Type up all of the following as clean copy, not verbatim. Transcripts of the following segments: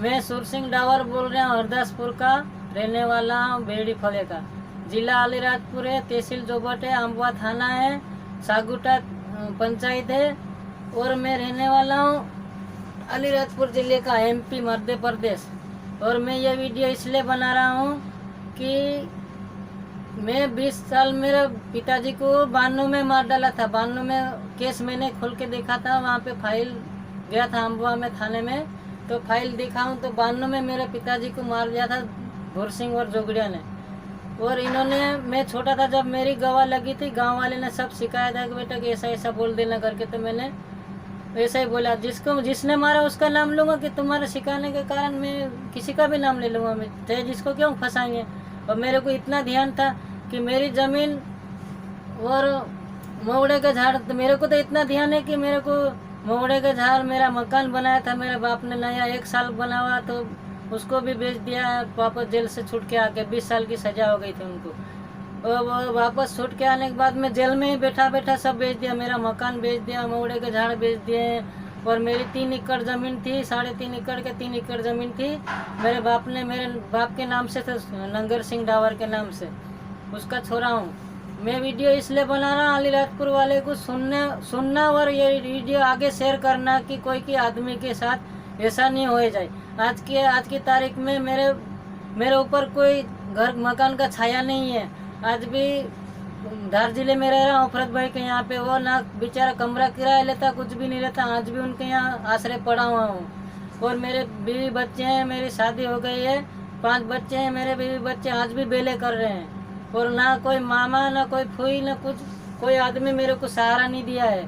मैं सुर सिंह डावर बोल रहा हूँ, हरदासपुर का रहने वाला हूँ, बेड़ी फले का। जिला अलीराजपुर है, तहसील जोबट है, अम्बवा थाना है, सागुटा पंचायत है। और मैं रहने वाला हूँ अलीराजपुर जिले का, MP मध्य प्रदेश। और मैं ये वीडियो इसलिए बना रहा हूँ कि मैं 20 साल, मेरे पिताजी को 92 में मार डाला था। 92 में केस मैंने खोल के देखा था, वहाँ पे फाइल गया था अम्बुआ में थाने में, तो फाइल देखा हूँ तो 92 में मेरे पिताजी को मार दिया था भूर सिंह और जोगड़िया ने। और इन्होंने, मैं छोटा था जब मेरी गवाह लगी थी, गांव वाले ने सब सिखाया था कि बेटा कि ऐसा ऐसा बोल देना करके, तो मैंने ऐसा ही बोला। जिसने मारा उसका नाम लूँगा, कि तुम्हारे सिखाने के कारण मैं किसी का भी नाम ले लूँगा, मैं चाहे जिसको क्यों फंसाएंगे। और मेरे को इतना ध्यान था कि मेरी ज़मीन और महुड़े का झाड़, तो मेरे को तो इतना ध्यान है कि मेरे को महुड़े का झाड़, मेरा मकान बनाया था मेरे बाप ने नया, 1 साल बना हुआ, तो उसको भी बेच दिया। वापस जेल से छूट के आके 20 साल की सज़ा हो गई थी उनको। और वापस छूट के आने के बाद मैं जेल में ही बैठा बैठा सब बेच दिया, मेरा मकान बेच दिया, महुड़े के झाड़ बेच दिए। और मेरी 3 एकड़ ज़मीन थी, 3.5 एकड़ के 3 एकड़ ज़मीन थी, मेरे बाप के नाम से, नंगर सिंह डावर के नाम से, उसका छोरा हूँ मैं। वीडियो इसलिए बना रहा हूँ अलीराजपुर वाले को सुनना और ये वीडियो आगे शेयर करना कि कोई के आदमी के साथ ऐसा नहीं हो जाए। आज की तारीख में मेरे ऊपर कोई घर मकान का छाया नहीं है। आज भी धार जिले में रह रहा हूँ अफरत भाई के यहाँ पे, वो ना बेचारा कमरा किराया लेता, कुछ भी नहीं लेता, आज भी उनके यहाँ आश्रय पड़ा हुआ हूँ। और मेरे बीवी बच्चे हैं, मेरी शादी हो गई है, 5 बच्चे हैं मेरे बीवी बच्चे, आज भी बेले कर रहे हैं। और ना कोई मामा, ना कोई फूई, ना कुछ, कोई आदमी मेरे को सहारा नहीं दिया है।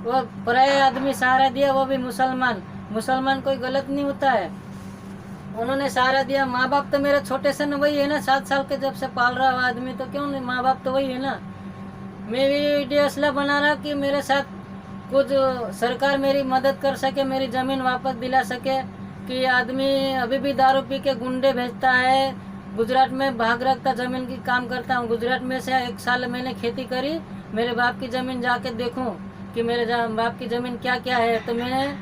वो पराये आदमी सहारा दिया, वो भी मुसलमान कोई गलत नहीं होता है, उन्होंने सहारा दिया। माँ बाप तो मेरे छोटे से न वही है ना, 7 साल के जब से पाल रहा हुआ आदमी, तो क्यों नहीं, माँ बाप तो वही है ना। मैं भी वीडियो इसलिए बना रहा कि मेरे साथ कुछ सरकार मेरी मदद कर सके, मेरी ज़मीन वापस दिला सके। कि आदमी अभी भी दारू पी के गुंडे भेजता है, गुजरात में भाग रखता, ज़मीन की काम करता हूँ। गुजरात में से 1 साल मैंने खेती करी, मेरे बाप की ज़मीन जाके देखूँ कि मेरे बाप की ज़मीन क्या क्या है। तो मैंने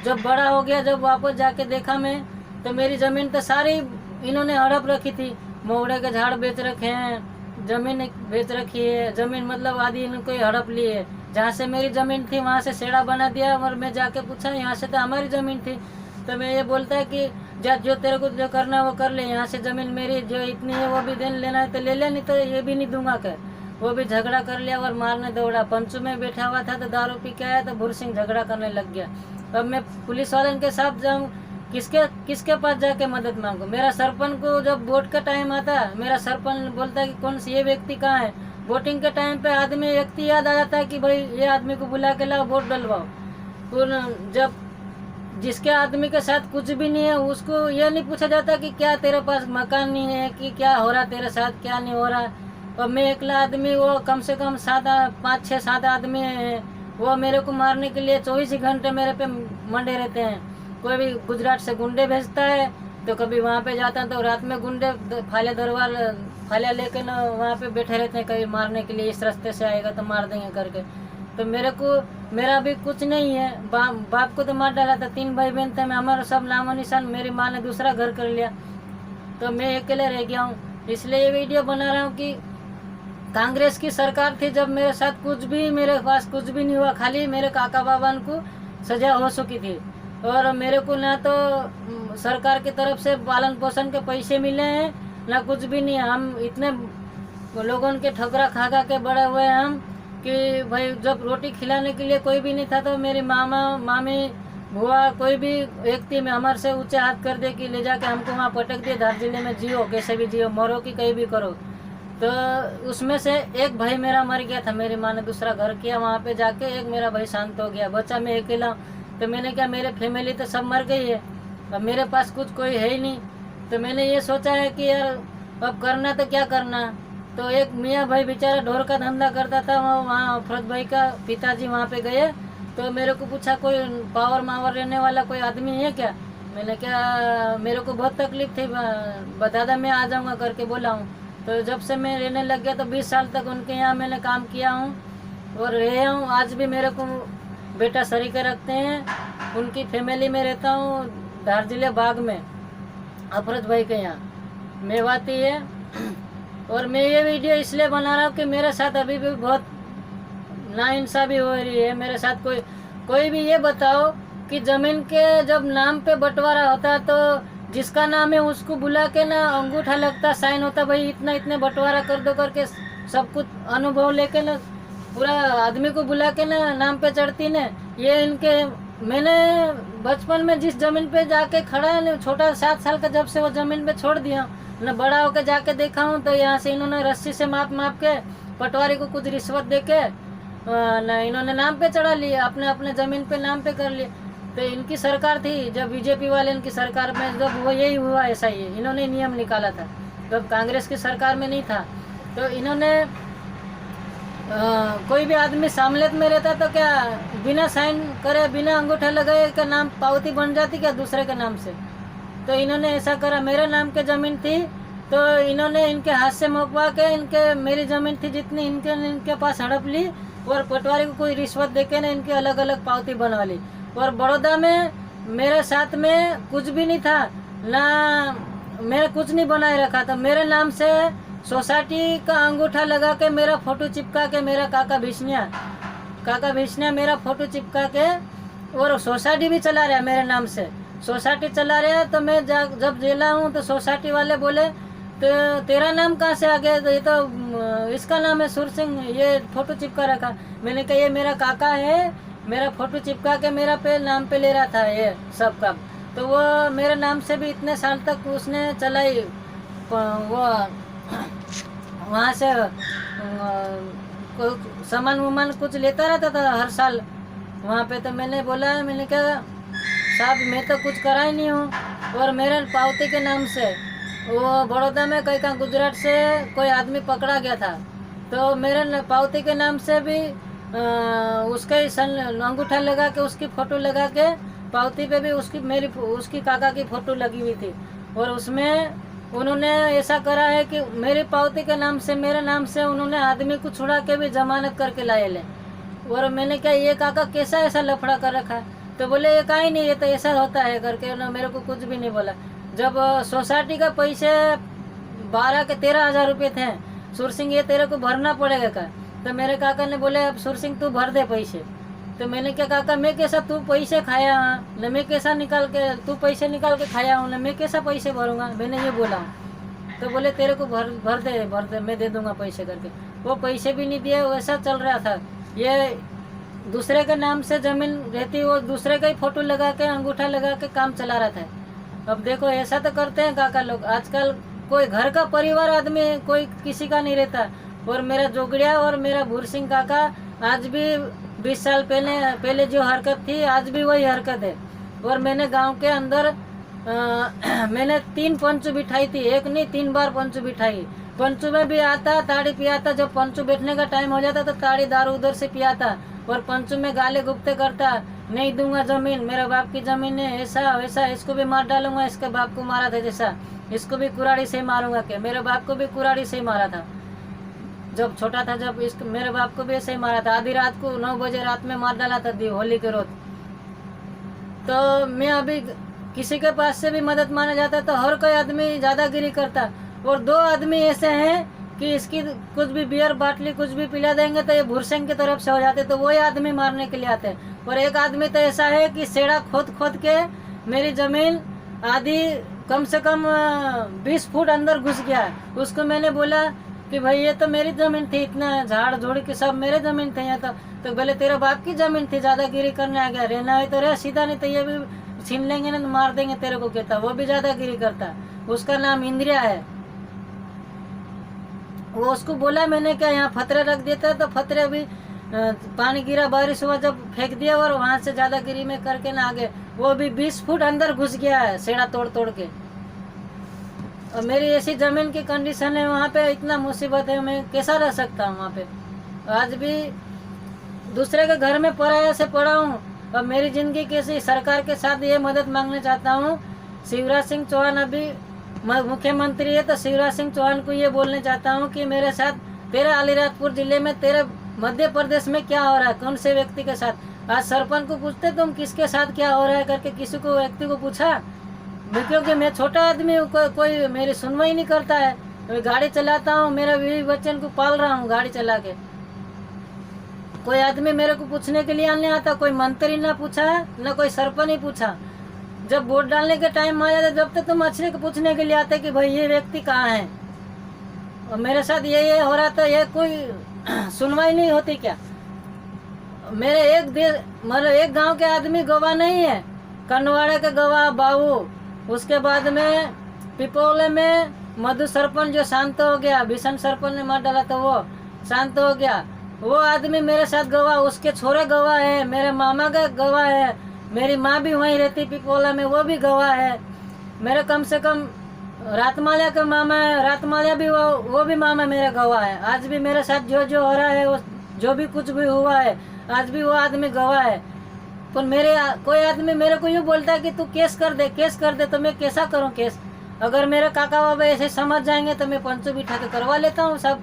जब बड़ा हो गया, जब वापस जाके देखा मैं, तो मेरी ज़मीन तो सारी इन्होंने हड़प रखी थी। महुड़े के झाड़ बेच रखे हैं, ज़मीन बेच रखी है, ज़मीन मतलब आदि इनको ही हड़प ली है। जहाँ से मेरी ज़मीन थी वहाँ से सेड़ा बना दिया। और मैं जाके पूछा, यहाँ से तो हमारी ज़मीन थी। तो मैं ये बोलता है कि जो तेरे को जो करना है वो कर ले, यहाँ से ज़मीन मेरी जो इतनी है वो भी लेना है तो ले ले, नहीं तो ये भी नहीं दूंगा कर। वो भी झगड़ा कर लिया और मारने दौड़ा। पंचू में बैठा हुआ था तो दारू पी के आया, तो भूर सिंह झगड़ा करने लग गया। अब मैं पुलिस वाले के साथ जाऊँ, किसके पास जाके मदद मांगू। मेरा सरपंच को जब वोट का टाइम आता है, मेरा सरपंच बोलता है कि कौन सी ये व्यक्ति कहाँ है। वोटिंग के टाइम पे आदमी व्यक्ति याद आ जाता है कि भाई ये आदमी को बुला के लाओ, वोट डलवाओ। जब जिसके आदमी के साथ कुछ भी नहीं है, उसको ये नहीं पूछा जाता कि क्या तेरे पास मकान नहीं है, कि क्या हो रहा तेरे साथ, क्या नहीं हो रहा। और मैं अकेला आदमी, वो कम से कम 5, 6, 7 आदमी हैं, वो मेरे को मारने के लिए 24 घंटे मेरे पे मंडे रहते हैं। कोई भी गुजरात से गुंडे भेजता है, तो कभी वहाँ पे जाता है तो रात में गुंडे फालिया लेके ना वहाँ पे बैठे रहते हैं, कभी मारने के लिए, इस रास्ते से आएगा तो मार देंगे करके। तो मेरा भी कुछ नहीं है। बाप को तो मार डाला था, 3 भाई बहन थे, मैं हमारा सब नामो निशान, मेरी माँ ने दूसरा घर कर लिया, तो मैं अकेले रह गया हूँ। इसलिए ये वीडियो बना रहा हूँ कि कांग्रेस की सरकार थी जब मेरे साथ कुछ भी, मेरे पास कुछ भी नहीं हुआ, खाली मेरे काका बाबान को सजा हो चुकी थी। और मेरे को ना तो सरकार की तरफ से पालन पोषण के पैसे मिले हैं, ना कुछ भी नहीं। हम इतने लोगों के ठकरा खा के बड़े हुए हम कि भाई जब रोटी खिलाने के लिए कोई भी नहीं था, तो मेरी मामा, मामी, बुआ, कोई भी व्यक्ति में हमारे से ऊंचे हाथ कर दे कि ले जाके हमको वहाँ पटक दिए, धार जिले में जियो, कैसे भी जियो, मरो कि कहीं भी करो। तो उसमें से एक भाई मेरा मर गया था, मेरी माँ ने दूसरा घर किया, वहाँ पे जाके एक मेरा भाई शांत हो गया, बच्चा मैं अकेला। तो मैंने क्या, मेरे फैमिली तो सब मर गई है, अब मेरे पास कुछ कोई है ही नहीं। तो मैंने ये सोचा है कि यार अब करना तो क्या करना। तो एक मियाँ भाई बेचारा ढोर का धंधा करता था, वहाँ अफरत भाई का पिताजी वहाँ पे गए, तो मेरे को पूछा कोई पावर मावर रहने वाला कोई आदमी है क्या। मैंने क्या, मेरे को बहुत तकलीफ थी, बता दा मैं आ जाऊँगा करके बोला हूँ। तो जब से मैं रहने लग गया तो 20 साल तक उनके यहाँ मैंने काम किया हूँ और रहा हूँ। आज भी मेरे को बेटा सरीके रखते हैं, उनकी फैमिली में रहता हूँ, धार जिले बाग में अफरोज भाई के यहाँ मेवाती है। और मैं ये वीडियो इसलिए बना रहा हूँ कि मेरे साथ अभी भी बहुत नाइंसाफी हो रही है। मेरे साथ कोई भी ये बताओ कि ज़मीन के जब नाम पे बंटवारा होता है तो जिसका नाम है उसको बुला के ना अंगूठा लगता, साइन होता, भाई इतना इतने बंटवारा कर दो करके सब कुछ अनुभव लेके ना पूरा आदमी को बुला के ना नाम पे चढ़ती ने। ये इनके मैंने बचपन में जिस ज़मीन पे जाके खड़ा है ना, छोटा 7 साल का जब से वो ज़मीन पे छोड़ दिया ना, बड़ा होकर जाके देखा हूँ तो यहाँ से इन्होंने रस्सी से माप के पटवारी को कुछ रिश्वत दे के ना इन्होंने नाम पे चढ़ा लिया, अपने अपने ज़मीन पे नाम पे कर लिए। तो इनकी सरकार थी जब बीजेपी वाले, इनकी सरकार में जब वो यही हुआ, ऐसा ही इन्होंने नियम निकाला था, जब कांग्रेस की सरकार में नहीं था। तो इन्होंने कोई भी आदमी सामलेत में रहता तो क्या बिना साइन करे बिना अंगूठा लगाए का नाम पावती बन जाती क्या दूसरे के नाम से? तो इन्होंने ऐसा करा। मेरे नाम के ज़मीन थी तो इन्होंने इनके हाथ से मोकवा के इनके मेरी ज़मीन थी जितनी इनके पास हड़प ली और पटवारी को कोई रिश्वत देके ना इनकी अलग अलग पावती बनवा ली। और बड़ौदा में मेरे साथ में कुछ भी नहीं था ना, मैंने कुछ नहीं बनाए रखा था। मेरे नाम से सोसाइटी का अंगूठा लगा के मेरा फोटो चिपका के मेरा काका भीष्णिया मेरा फोटो चिपका के और सोसाइटी भी चला रहा है मेरे नाम से, सोसाइटी चला रहा है। तो मैं जब जेला हूँ तो सोसाइटी वाले बोले तो तेरा नाम कहाँ से आ गया? तो ये तो इसका नाम है सुर सिंह, ये फोटो चिपका रखा। मैंने कहा ये मेरा काका है, मेरा फोटो चिपका के मेरा पे नाम पे ले रहा था ये सब काम। तो वो मेरे नाम से भी इतने साल तक उसने चलाई, वो वहाँ से सामान वामान कुछ लेता रहता था हर साल वहाँ पे। तो मैंने बोला, मैंने कहा साहब मैं तो कुछ करा ही नहीं हूँ। और मेरे पावती के नाम से वो बड़ौदा में कहीं गुजरात से कोई आदमी पकड़ा गया था, तो मेरे पावती के नाम से भी उसके अंगूठा लगा के उसकी फ़ोटो लगा के पावती पे भी उसकी काका की फ़ोटो लगी हुई थी। और उसमें उन्होंने ऐसा करा है कि मेरी पावती के नाम से मेरे नाम से उन्होंने आदमी को छुड़ा के भी जमानत करके लाए ले। और मैंने कहा ये काका कैसा ऐसा लफड़ा कर रखा है? तो बोले ये कहीं नहीं, ये तो ऐसा होता है करके ना, मेरे को कुछ भी नहीं बोला। जब सोसाइटी का पैसे 12 के 13,000 रुपये थे, सुर सिंह ये तेरे को भरना पड़ेगा का? तो मेरे काका ने बोले अब सुर सिंह तू भर दे पैसे। तो मैंने क्या काका मैं कैसा तू पैसे खाया न, मैं कैसा निकाल के तू पैसे निकाल के खाया हूँ न, मैं कैसा पैसे भरूंगा? मैंने ये बोला हूँ। तो बोले तेरे को भर दे मैं दे दूंगा पैसे करके। वो पैसे भी नहीं दिए, वैसा चल रहा था। ये दूसरे के नाम से ज़मीन रहती, वो दूसरे का ही फोटो लगा के अंगूठा लगा के काम चला रहा था। अब देखो ऐसा तो करते हैं काका लोग आजकल, कोई घर का परिवार आदमी कोई किसी का नहीं रहता। और मेरा जोगड़िया और मेरा भूर सिंह काका आज भी 20 साल पहले जो हरकत थी आज भी वही हरकत है। और मैंने गांव के अंदर मैंने 3 पंचू बिठाई थी, एक नहीं 3 बार पंचू बिठाई। पंचू में भी आता ताड़ी पियाता, जब पंचू बैठने का टाइम हो जाता तो ताड़ी दारू उधर से पियाता। और पंचू में गाले गुप्ते करता, नहीं दूंगा ज़मीन, मेरे बाप की ज़मीन है, ऐसा वैसा, इसको भी मार डालूंगा, इसके बाप को मारा था जैसा इसको भी कुराड़ी से मारूंगा। के मेरे बाप को भी कुराड़ी से ही मारा था जब छोटा था, जब मेरे बाप को भी ऐसे ही मारा था। आधी रात को 9 बजे रात में मार डाला था होली के रोज। तो मैं अभी किसी के पास से भी मदद मांगने जाता तो हर कोई आदमी ज़्यादागिरी करता। और 2 आदमी ऐसे हैं कि इसकी कुछ भी बियर बाटली कुछ भी पिला देंगे तो ये भूरसिंह की तरफ से हो जाते, तो वही आदमी मारने के लिए आते हैं। और एक आदमी तो ऐसा है कि सेड़ा खोद के मेरी ज़मीन आधी कम से कम 20 फुट अंदर घुस गया है। उसको मैंने बोला कि भाई ये तो मेरी ज़मीन थी, इतना झाड़ झोड़ के सब मेरे ज़मीन थे यहाँ। तो बोले तेरे बाप की ज़मीन थी, ज़्यादागिरी करने आ गया, रहना है तो रह सीधा, नहीं तो ये भी छीन लेंगे ना, मार देंगे तेरे को कहता। वो भी ज़्यादागिरी करता, उसका नाम इंद्रिया है। वो उसको बोला मैंने क्या यहाँ फतरे रख देता है, तो फतरे अभी पानी गिरा बारिश हुआ जब फेंक दिया और वहाँ से ज़्यादागिरी में करके ना आगे वो भी 20 फुट अंदर घुस गया है सेड़ा तोड़ के। और मेरी ऐसी ज़मीन की कंडीशन है वहाँ पे, इतना मुसीबत है, मैं कैसा रह सकता हूँ वहाँ पे? आज भी दूसरे के घर में पराया से पड़ा हूँ। और मेरी ज़िंदगी कैसी, सरकार के साथ ये मदद मांगना चाहता हूँ। शिवराज सिंह चौहान अभी मुख्यमंत्री है, तो शिवराज सिंह चौहान को ये बोलना चाहता हूँ कि मेरे साथ तेरे अलीराजपुर जिले में, तेरे मध्य प्रदेश में क्या हो रहा है, कौन से व्यक्ति के साथ? आज सरपंच को पूछते तुम किसके साथ क्या हो रहा है करके, किसी को व्यक्ति को पूछा? क्योंकि मैं छोटा आदमी हूँ, कोई मेरी सुनवाई नहीं करता है। मैं गाड़ी चलाता हूँ, मेरा बीवी बच्चन को पाल रहा हूँ गाड़ी चला के। कोई आदमी मेरे को पूछने के लिए नहीं आता, कोई मंत्री ना पूछा ना कोई सरपंच नहीं पूछा। जब वोट डालने के टाइम आ जाता जब तक तुम अच्छे को पूछने के लिए आते कि भाई ये व्यक्ति कहाँ है और मेरे साथ ये हो रहा था, ये कोई सुनवाई नहीं होती क्या? मेरे एक गांव के आदमी गवाह नहीं है, कनवाड़े के गवाह बाबू, उसके बाद में पिपौले में मधु सरपंच जो शांत हो गया, भीषण सरपंच ने मार डाला था वो शांत हो गया, वो आदमी मेरे साथ गवाह, उसके छोरे गवाह है, मेरे मामा का गवाह है, मेरी माँ भी वहीं रहती पिपौला में, वो भी गवाह है। मेरे कम से कम रातमालिया का मामा है, रातमालिया भी वो भी मामा मेरा गवाह है। आज भी मेरे साथ जो हो रहा है, जो भी कुछ भी हुआ है, आज भी वो आदमी गवाह है। पर कोई आदमी मेरे को यूँ बोलता है कि तू केस कर दे, तो मैं कैसा करूँ केस? अगर मेरे काका बाबा ऐसे समझ जाएंगे तो मैं पंचो बिठा के करवा लेता हूँ सब।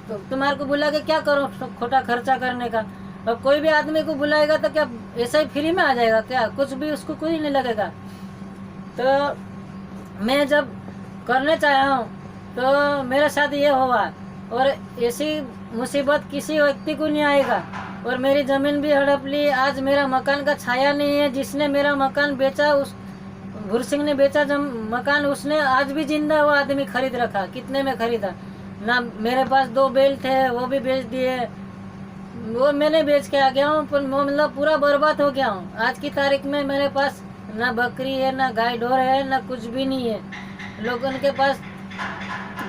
तो तुम्हारे को बुला के क्या करूँ खोटा खर्चा करने का? अब कोई भी आदमी को बुलाएगा तो क्या ऐसा ही फ्री में आ जाएगा क्या? कुछ भी उसको कुछ नहीं लगेगा। तो मैं जब करने चाहा हूँ तो मेरे साथ ये हुआ, और ऐसी मुसीबत किसी व्यक्ति को नहीं आएगा। और मेरी ज़मीन भी हड़प ली, आज मेरा मकान का छाया नहीं है। जिसने मेरा मकान बेचा, उस भूर सिंह ने बेचा मकान, उसने आज भी जिंदा वो आदमी खरीद रखा। कितने में खरीदा ना? मेरे पास 2 बैल थे, वो भी बेच दिए, वो मैंने बेच के आ गया हूँ। पर मतलब पूरा बर्बाद हो गया हूँ। आज की तारीख में मेरे पास ना बकरी है, ना गाय ढोर है, ना कुछ भी नहीं है। लोगों के पास,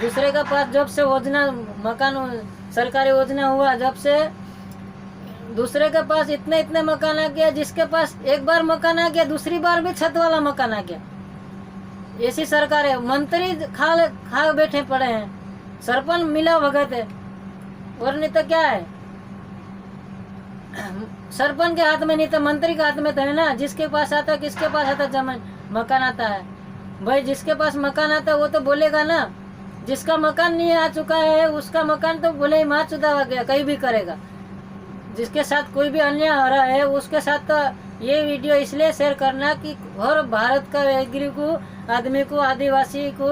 दूसरे का पास जब से योजना मकान सरकारी योजना हुआ, जब से दूसरे के पास इतने मकान आ गया, जिसके पास एक बार मकान आ गया दूसरी बार भी छत वाला मकान आ गया। ऐसी सरकार है। मंत्री खा बैठे पड़े हैं, सरपंच मिला भगत है, और नहीं तो क्या है? सरपंच के हाथ में नहीं तो मंत्री के हाथ में तो है ना। जिसके पास आता, किसके पास आता जमीन मकान आता है भाई? जिसके पास मकान आता है वो तो बोलेगा ना। जिसका मकान नहीं आ चुका है उसका मकान तो बोले ही मार चुदा हो गया, कहीं भी करेगा। जिसके साथ कोई भी अन्याय हो रहा है उसके साथ तो ये वीडियो इसलिए शेयर करना कि हर भारत का एग्री को आदमी को, आदिवासी को,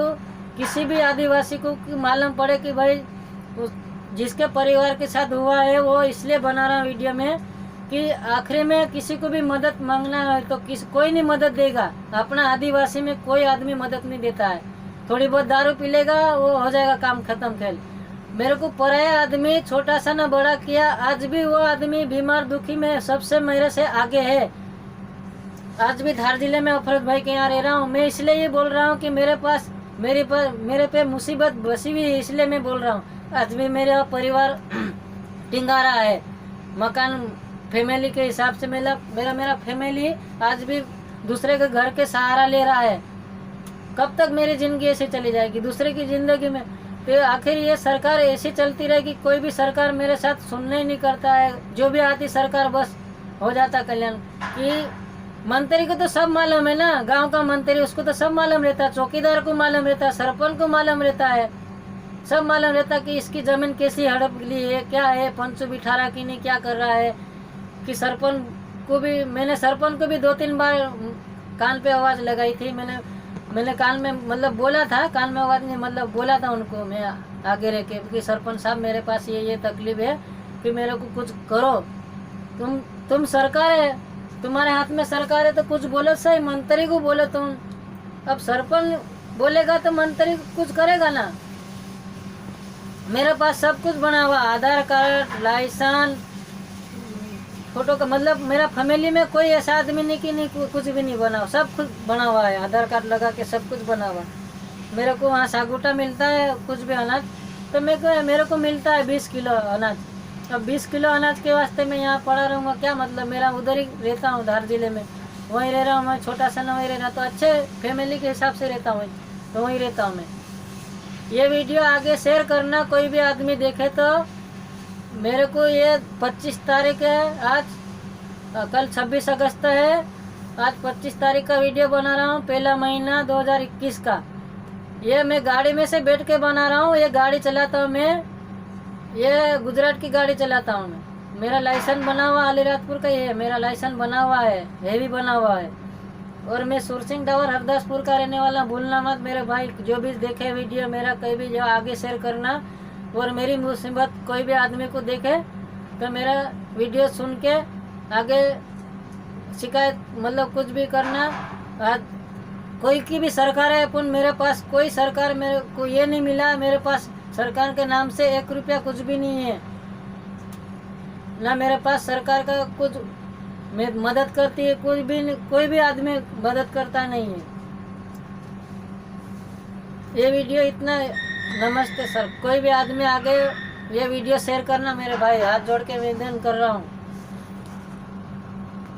किसी भी आदिवासी को मालूम पड़े कि भाई जिसके परिवार के साथ हुआ है। वो इसलिए बना रहा वीडियो में कि आखिरी में किसी को भी मदद मांगना है तो कोई नहीं मदद देगा। अपना आदिवासी में कोई आदमी मदद नहीं देता है। थोड़ी बहुत दारू पी लेगा, वो हो जाएगा काम खत्म खेल। मेरे को पराया आदमी छोटा सा ना बड़ा किया, आज भी वो आदमी बीमार दुखी में सबसे मेरे से आगे है। आज भी धार जिले में अफरत भाई के यहाँ रह रहा हूँ मैं। इसलिए ये बोल रहा हूँ कि मेरे पे मुसीबत बसी हुई है, इसलिए मैं बोल रहा हूँ। आज भी मेरा परिवार टिंगा रहा है। मकान फैमिली के हिसाब से मेरा फैमिली आज भी दूसरे के घर के सहारा ले रहा है। कब तक मेरी ज़िंदगी ऐसे चली जाएगी दूसरे की ज़िंदगी में? तो आखिर ये सरकार ऐसी चलती रहेगी। कोई भी सरकार मेरे साथ सुनने ही नहीं करता है। जो भी आती सरकार बस हो जाता कल्याण। कि मंत्री को तो सब मालूम है ना, गांव का मंत्री, उसको तो सब मालूम रहता है। चौकीदार को मालूम रहता है, सरपंच को मालूम रहता है, सब मालूम रहता है कि इसकी ज़मीन कैसी हड़प ली है, क्या है, पंचो बिठा रहा कि नहीं, क्या कर रहा है। कि मैंने सरपंच को भी 2-3 बार कान पे आवाज़ लगाई थी। मैंने कान में मतलब बोला था, कान में आवाज़ नहीं मतलब बोला था उनको मैं आगे रह के कि सरपंच साहब मेरे पास ये तकलीफ है कि मेरे को कुछ करो। तुम सरकार है, तुम्हारे हाथ में सरकार है तो कुछ बोलो सही। मंत्री को बोलो तुम। अब सरपंच बोलेगा तो मंत्री कुछ करेगा ना। मेरे पास सब कुछ बना हुआ, आधार कार्ड, लाइसेंस, फोटो का, मतलब मेरा फैमिली में कोई ऐसा आदमी नहीं कि नहीं कुछ भी नहीं बना, सब कुछ बना हुआ है। आधार कार्ड लगा के सब कुछ बना हुआ। मेरे को वहाँ सागुटा मिलता है कुछ भी अनाज, तो मेरे को मिलता है 20 किलो अनाज। अब 20 किलो अनाज के वास्ते मैं यहाँ पड़ा रहूँगा क्या मतलब? मेरा उधर ही रहता हूँ धार जिले में, वहीं रह रहा हूँ मैं। छोटा सा ना वहीं रह रहा, तो अच्छे फैमिली के हिसाब से रहता हूँ तो वहीं रहता हूँ मैं। ये वीडियो आगे शेयर करना, कोई भी आदमी देखे तो। मेरे को ये 25 तारीख है आज, कल 26 अगस्त है, आज 25 तारीख का वीडियो बना रहा हूँ, पहला महीना 2021 का। ये मैं गाड़ी में से बैठ के बना रहा हूँ। ये गाड़ी चलाता हूँ मैं, ये गुजरात की गाड़ी चलाता हूँ मैं। मेरा लाइसेंस बना हुआ अलीराजपुर का ही है, मेरा लाइसेंस बना हुआ है, हेवी बना हुआ है। और मैं सुरसिंह डावर हरदासपुर का रहने वाला। भूलना मत मेरे भाई, जो भी देखे वीडियो मेरा कहीं भी जो आगे शेयर करना। और मेरी मुसीबत कोई भी आदमी को देखे तो मेरा वीडियो सुन के आगे शिकायत मतलब कुछ भी करना। कोई की भी सरकार है अपन, मेरे पास कोई सरकार मेरे को ये नहीं मिला, मेरे पास सरकार के नाम से 1 रुपया कुछ भी नहीं है ना। मेरे पास सरकार का कुछ मदद करती है, कुछ भी कोई भी आदमी मदद करता नहीं है। ये वीडियो इतना, नमस्ते सर, कोई भी आदमी आगे ये वीडियो शेयर करना मेरे भाई, हाथ जोड़ के निवेदन कर रहा हूँ।